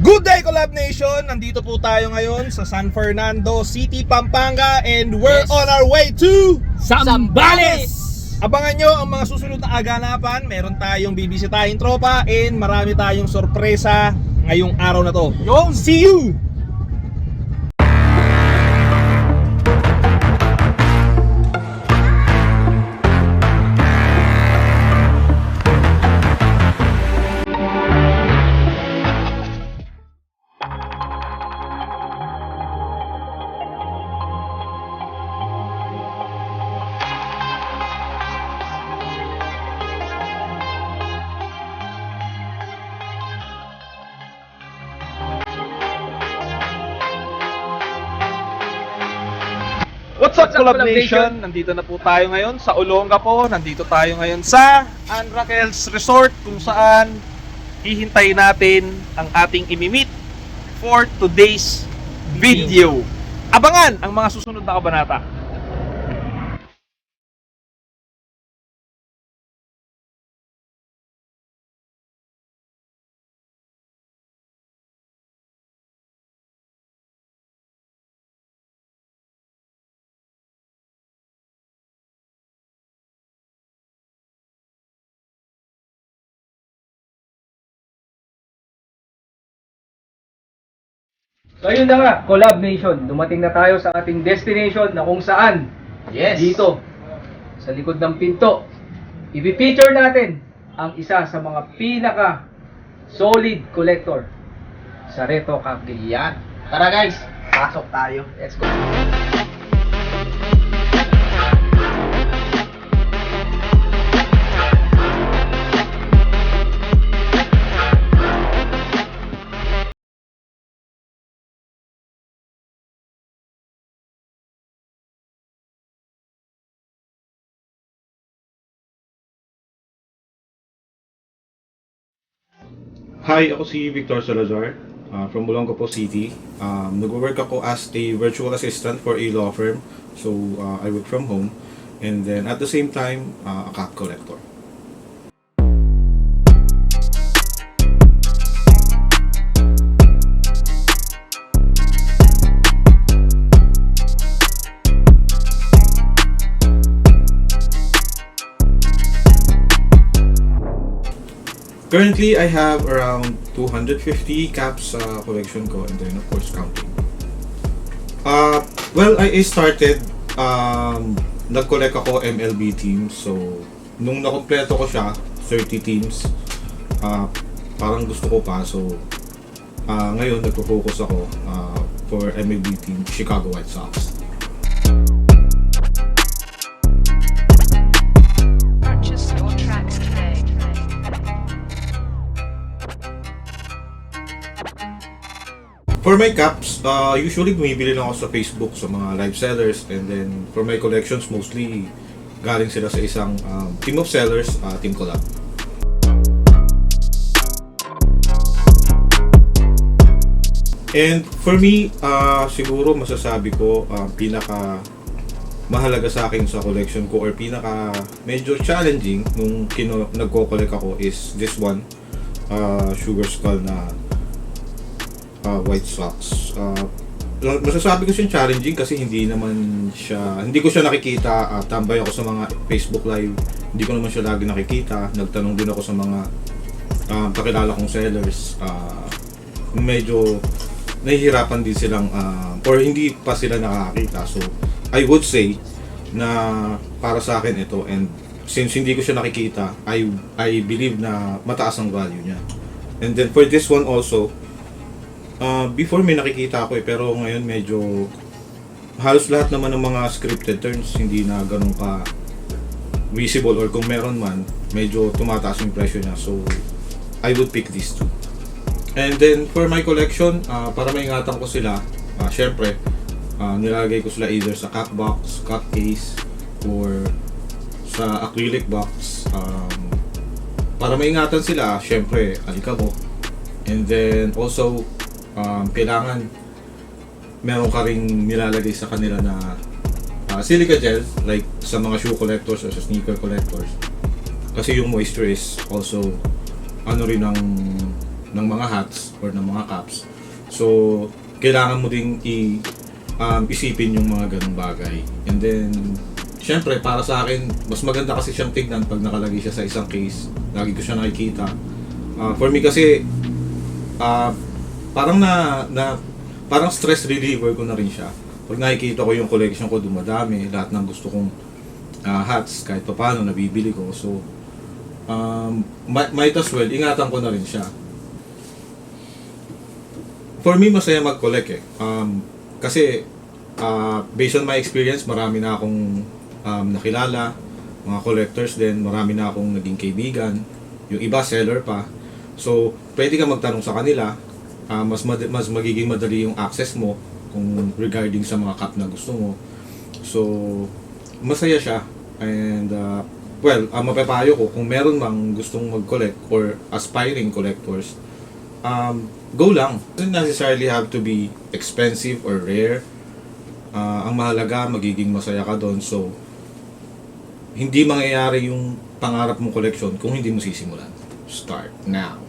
Good day, Collab Nation! Nandito po tayo ngayon sa San Fernando City, Pampanga, and we're on our way to Zambales! Abangan nyo ang mga susunod na aganapan. Meron tayong bibisitahin tropa and marami tayong sorpresa ngayong araw na to. See you! What's up, Collab Nation? Nandito na po tayo ngayon sa Olongapo. Nandito tayo ngayon sa Ann Raquel's Resort, kung saan hihintayin natin ang ating imimit for today's video. Abangan ang mga susunod na kabanata. So ayun na nga, Collab Nation, dumating na tayo sa ating destination na kung saan dito, sa likod ng pinto, i-feature natin ang isa sa mga pinaka solid collector sa Retro Cup Game. Yan. Tara guys, pasok tayo. Let's go! Hi, ako si Victor Salazar from Olongapo City. Nag-work ako as a virtual assistant for a law firm. So, I work from home. And then at the same time, a cat collector. Currently, I have around 250 caps sa collection ko, and then of course counting. Well, I started, nag-collect ako MLB teams. So, nung nakompleto ko siya, 30 teams, parang gusto ko pa. So, ngayon nagpo-focus ako for MLB team Chicago White Sox. Purchase your tracks today. For my caps, usually bumibili lang ako sa Facebook sa mga live sellers, and then for my collections, mostly galing sila sa isang team of sellers, Team Collab. And for me, siguro masasabi ko, pinaka mahalaga sa akin sa collection ko, or pinaka medyo challenging nung nagko-collect ako, is this one, Sugar Skull na White Sox. Masasabi ko siyang challenging kasi hindi ko siya nakikita. Tambay ako sa mga Facebook live, hindi ko naman siya lagi nakikita. Nagtanong din ako sa mga kakilala kong sellers. Medyo nahihirapan din silang or hindi pa sila nakakita. So I would say na para sa akin ito, and since hindi ko siya nakikita, I believe na mataas ang value niya. And then for this one also, before may nakikita ako pero ngayon medyo halos lahat naman ng mga scripted turns hindi na ganun ka visible, or kung meron man, medyo tumataas yung presyo niya. So, I would pick these two. And then, for my collection, para maingatan ko sila, syempre, nilagay ko sila either sa cat box, cat case, or sa acrylic box. Para maingatan sila, syempre, alikabok. And then, also, kailangan meron ka ring nilalagay sa kanila na silica gel, like sa mga shoe collectors or sa sneaker collectors, kasi yung moisture is also ano rin ang ng mga hats or ng mga caps. So, kailangan mo ding isipin yung mga ganung bagay. And then, syempre, para sa akin, mas maganda kasi siyang tignan pag nakalagay siya sa isang case. Lagi ko siya nakikita. For me kasi, parang parang stress reliever ko na rin siya. Pag nakikita ko yung collection ko dumadami, lahat ng gusto kong hats, kahit pa paano, nabibili ko. So, might as well, ingatan ko na rin siya. For me, masaya mag-collect eh. Kasi, based on my experience, marami na akong nakilala, mga collectors din, marami na akong naging kaibigan. Yung iba, seller pa. So, pwede ka magtanong sa kanila, mas magiging madali yung access mo kung regarding sa mga cup na gusto mo. So, masaya siya. And, mapapayo ko, kung meron mang gustong mag-collect or aspiring collectors, go lang. Doesn't necessarily have to be expensive or rare. Ang mahalaga, magiging masaya ka doon. So, hindi mangyayari yung pangarap mong collection kung hindi mo sisimulan. Start now.